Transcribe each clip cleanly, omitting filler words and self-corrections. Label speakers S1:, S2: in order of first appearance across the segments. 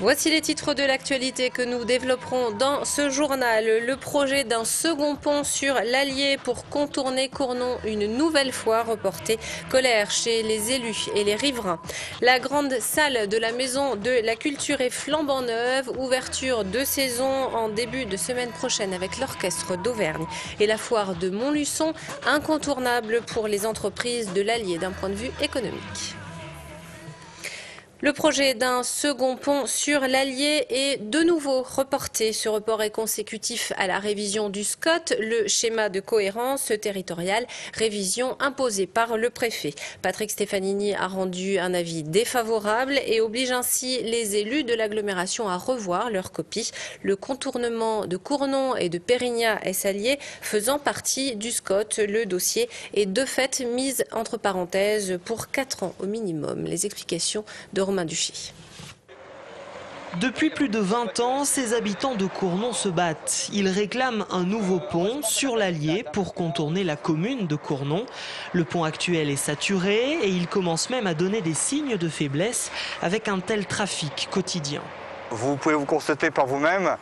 S1: Voici les titres de l'actualité que nous développerons dans ce journal. Le projet d'un second pont sur l'Allier pour contourner Cournon une nouvelle fois reporté. Colère chez les élus et les riverains. La grande salle de la Maison de la Culture est flambant neuve. Ouverture de saison en début de semaine prochaine avec l'Orchestre d'Auvergne. Et la foire de Montluçon, incontournable pour les entreprises de l'Allier d'un point de vue économique. Le projet d'un second pont sur l'Allier est de nouveau reporté. Ce report est consécutif à la révision du SCOT, le schéma de cohérence territoriale, révision imposée par le préfet. Patrick Stefanini a rendu un avis défavorable et oblige ainsi les élus de l'agglomération à revoir leur copie. Le contournement de Cournon et de Pérignat-Esalier faisant partie du SCOT, le dossier est de fait mis entre parenthèses pour 4 ans au minimum. Les explications de Romain Duchy.
S2: Depuis plus de 20 ans, ces habitants de Cournon se battent. Ils réclament un nouveau pont sur l'Allier pour contourner la commune de Cournon. Le pont actuel est saturé et il commence même à donner des signes de faiblesse avec un tel trafic quotidien.
S3: Vous pouvez vous constater par vous-même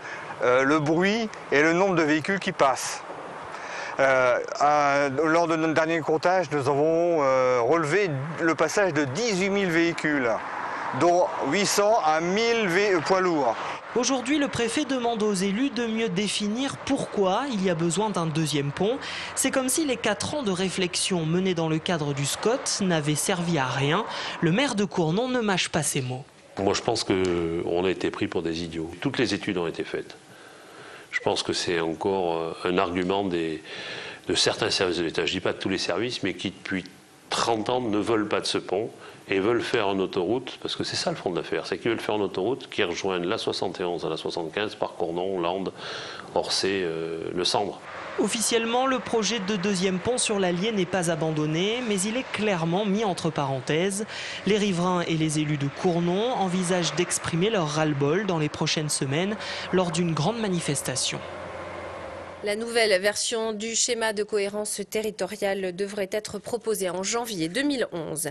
S3: le bruit et le nombre de véhicules qui passent. Lors de notre dernier comptage, nous avons relevé le passage de 18 000 véhicules, dont 800 à 1000 poids lourds.
S2: Aujourd'hui, le préfet demande aux élus de mieux définir pourquoi il y a besoin d'un deuxième pont. C'est comme si les 4 ans de réflexion menés dans le cadre du SCOT n'avaient servi à rien. Le maire de Cournon ne mâche pas ses mots.
S4: Moi, je pense qu'on a été pris pour des idiots. Toutes les études ont été faites. Je pense que c'est encore un argument de certains services de l'État. Je ne dis pas de tous les services, mais qui depuis 30 ans ne veulent pas de ce pont et veulent faire une autoroute, parce que c'est ça le fond de l'affaire, c'est qu'ils veulent faire une autoroute qui rejoigne la 71 à la 75 par Cournon, Landes, Orcé, Le Sambre.
S2: Officiellement, le projet de deuxième pont sur l'Allier n'est pas abandonné, mais il est clairement mis entre parenthèses. Les riverains et les élus de Cournon envisagent d'exprimer leur ras-le-bol dans les prochaines semaines lors d'une grande manifestation.
S1: La nouvelle version du schéma de cohérence territoriale devrait être proposée en janvier 2011.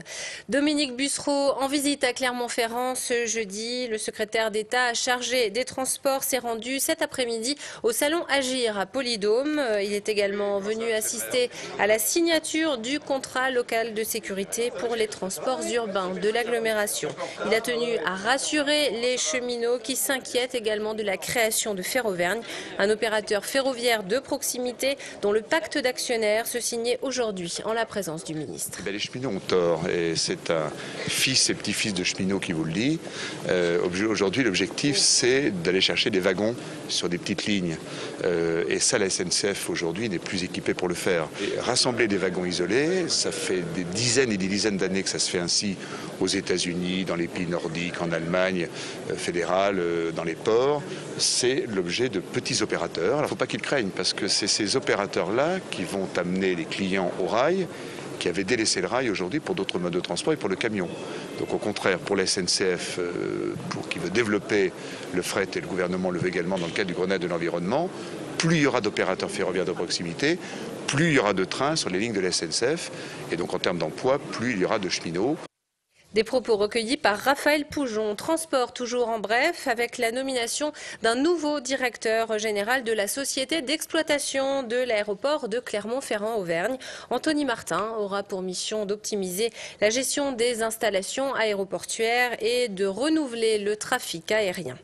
S1: Dominique Bussereau en visite à Clermont-Ferrand ce jeudi. Le secrétaire d'État chargé des transports s'est rendu cet après-midi au salon Agir à Polydôme. Il est également venu assister à la signature du contrat local de sécurité pour les transports urbains de l'agglomération. Il a tenu à rassurer les cheminots qui s'inquiètent également de la création de Ferrovergne, un opérateur ferroviaire de proximité dont le pacte d'actionnaires se signait aujourd'hui en la présence du ministre.
S5: Les cheminots ont tort et c'est un fils et petit-fils de cheminots qui vous le dit. Aujourd'hui, l'objectif, c'est d'aller chercher des wagons sur des petites lignes. Et ça, la SNCF aujourd'hui n'est plus équipée pour le faire. Et rassembler des wagons isolés, ça fait des dizaines et des dizaines d'années que ça se fait ainsi aux États-Unis, dans les pays nordiques, en Allemagne fédérale, dans les ports. C'est l'objet de petits opérateurs. Alors, il ne faut pas qu'ils craignent parce que c'est ces opérateurs-là qui vont amener les clients au rail, qui avaient délaissé le rail aujourd'hui pour d'autres modes de transport et pour le camion. Donc au contraire, pour la SNCF, qui veut développer le fret, et le gouvernement le veut également dans le cadre du Grenelle de l'environnement, plus il y aura d'opérateurs ferroviaires de proximité, plus il y aura de trains sur les lignes de la SNCF, et donc en termes d'emploi, plus il y aura de cheminots.
S1: Des propos recueillis par Raphaël Poujon. Transport toujours en bref avec la nomination d'un nouveau directeur général de la société d'exploitation de l'aéroport de Clermont-Ferrand-Auvergne. Anthony Martin aura pour mission d'optimiser la gestion des installations aéroportuaires et de renouveler le trafic aérien.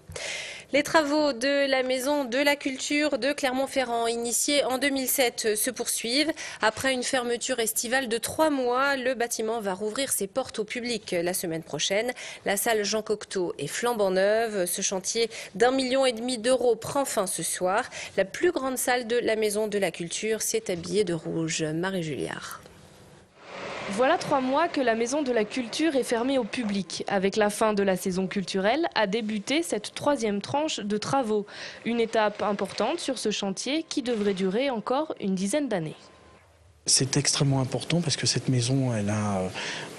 S1: Les travaux de la Maison de la Culture de Clermont-Ferrand, initiés en 2007, se poursuivent. Après une fermeture estivale de 3 mois, le bâtiment va rouvrir ses portes au public la semaine prochaine. La salle Jean Cocteau est flambant neuve. Ce chantier d'1,5 million d'euros prend fin ce soir. La plus grande salle de la Maison de la Culture s'est habillée de rouge. Marie Julliard.
S6: Voilà 3 mois que la Maison de la Culture est fermée au public. Avec la fin de la saison culturelle, a débuté cette 3e tranche de travaux. Une étape importante sur ce chantier qui devrait durer encore une dizaine d'années.
S7: C'est extrêmement important parce que cette maison, elle a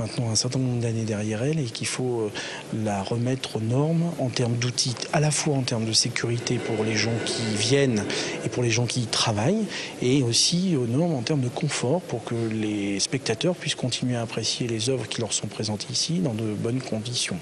S7: maintenant un certain nombre d'années derrière elle et qu'il faut la remettre aux normes en termes d'outils, à la fois en termes de sécurité pour les gens qui viennent et pour les gens qui y travaillent, et aussi aux normes en termes de confort pour que les spectateurs puissent continuer à apprécier les œuvres qui leur sont présentées ici dans de bonnes conditions.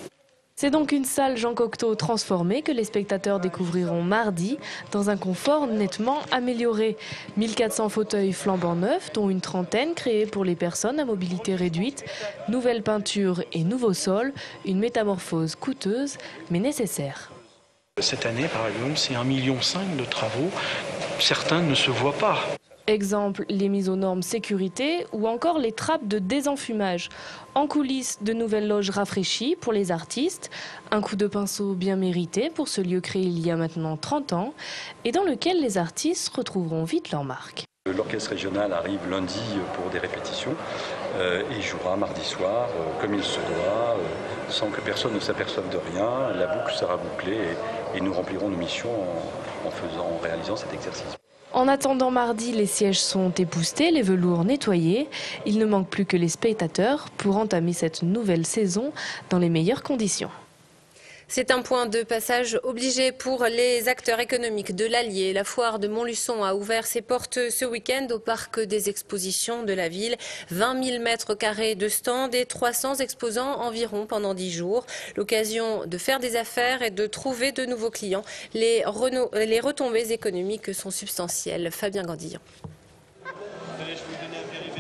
S6: C'est donc une salle Jean Cocteau transformée que les spectateurs découvriront mardi dans un confort nettement amélioré. 1400 fauteuils flambant neufs, dont une trentaine créés pour les personnes à mobilité réduite. Nouvelle peinture et nouveau sol, une métamorphose coûteuse mais nécessaire.
S7: Cette année, par exemple, c'est 1,5 million de travaux. Certains ne se voient pas.
S6: Exemple, les mises aux normes sécurité ou encore les trappes de désenfumage. En coulisses, de nouvelles loges rafraîchies pour les artistes. Un coup de pinceau bien mérité pour ce lieu créé il y a maintenant 30 ans et dans lequel les artistes retrouveront vite leur marque.
S8: L'orchestre régional arrive lundi pour des répétitions et jouera mardi soir comme il se doit, sans que personne ne s'aperçoive de rien. La boucle sera bouclée et nous remplirons nos missions en réalisant cet exercice.
S6: En attendant mardi, les sièges sont époussetés, les velours nettoyés. Il ne manque plus que les spectateurs pour entamer cette nouvelle saison dans les meilleures conditions.
S1: C'est un point de passage obligé pour les acteurs économiques de l'Allier. La foire de Montluçon a ouvert ses portes ce week-end au parc des expositions de la ville. 20 000 mètres carrés de stands et 300 exposants environ pendant 10 jours. L'occasion de faire des affaires et de trouver de nouveaux clients. Les retombées économiques sont substantielles. Fabien Gandillon.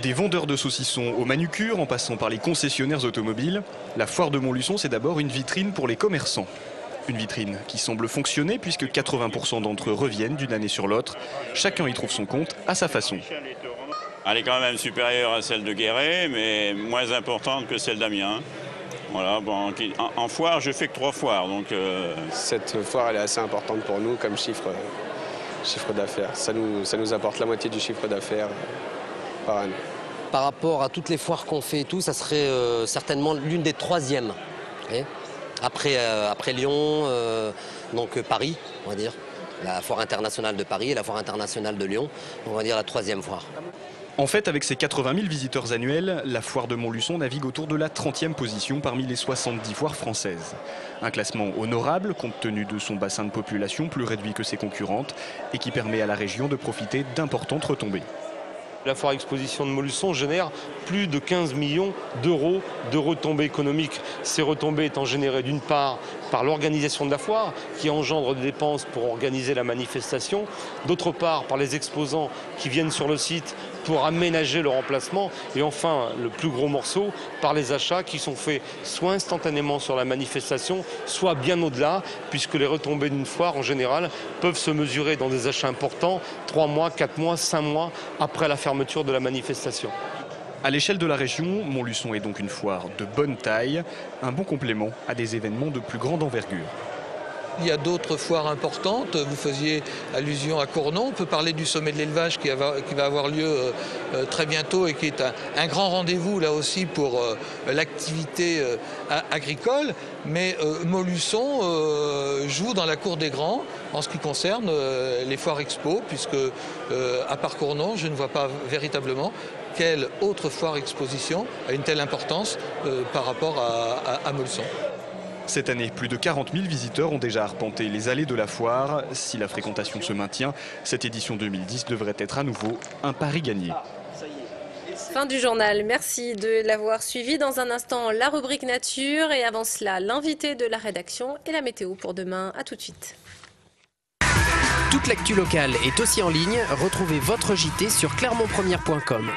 S9: Des vendeurs de saucissons aux manucures, en passant par les concessionnaires automobiles, la foire de Montluçon, c'est d'abord une vitrine pour les commerçants. Une vitrine qui semble fonctionner puisque 80% d'entre eux reviennent d'une année sur l'autre. Chacun y trouve son compte à sa façon.
S10: Elle est quand même supérieure à celle de Guéret, mais moins importante que celle d'Amiens. Voilà, bon, en foire, je fais que 3 foires. Donc
S11: Cette foire, elle est assez importante pour nous comme chiffre d'affaires. Ça nous apporte la moitié du chiffre d'affaires par année.
S12: Par rapport à toutes les foires qu'on fait et tout, ça serait certainement l'une des 3e. Après Lyon, donc Paris, on va dire. La foire internationale de Paris et la foire internationale de Lyon, on va dire la 3e foire.
S9: En fait, avec ses 80 000 visiteurs annuels, la foire de Montluçon navigue autour de la 30e position parmi les 70 foires françaises. Un classement honorable compte tenu de son bassin de population plus réduit que ses concurrentes et qui permet à la région de profiter d'importantes retombées.
S13: La foire exposition de Montluçon génère plus de 15 millions d'euros de retombées économiques. Ces retombées étant générées d'une part par l'organisation de la foire qui engendre des dépenses pour organiser la manifestation, d'autre part par les exposants qui viennent sur le site pour aménager leur emplacement et enfin le plus gros morceau par les achats qui sont faits soit instantanément sur la manifestation, soit bien au-delà puisque les retombées d'une foire en général peuvent se mesurer dans des achats importants 3 mois, 4 mois, 5 mois après la fermeture de la manifestation.
S9: À l'échelle de la région, Montluçon est donc une foire de bonne taille, un bon complément à des événements de plus grande envergure.
S14: Il y a d'autres foires importantes, vous faisiez allusion à Cournon, on peut parler du sommet de l'élevage qui va avoir lieu très bientôt et qui est un grand rendez-vous là aussi pour l'activité agricole, mais Montluçon joue dans la cour des grands en ce qui concerne les foires expo, puisque à part Cournon, je ne vois pas véritablement quelle autre foire exposition a une telle importance par rapport à Montluçon.
S9: Cette année, plus de 40 000 visiteurs ont déjà arpenté les allées de la foire. Si la fréquentation se maintient, cette édition 2010 devrait être à nouveau un pari gagné.
S1: Fin du journal, merci de l'avoir suivi. Dans un instant, la rubrique nature et avant cela, l'invité de la rédaction et la météo pour demain. À tout de suite.
S15: Toute l'actu locale est aussi en ligne. Retrouvez votre JT sur clermontpremière.com.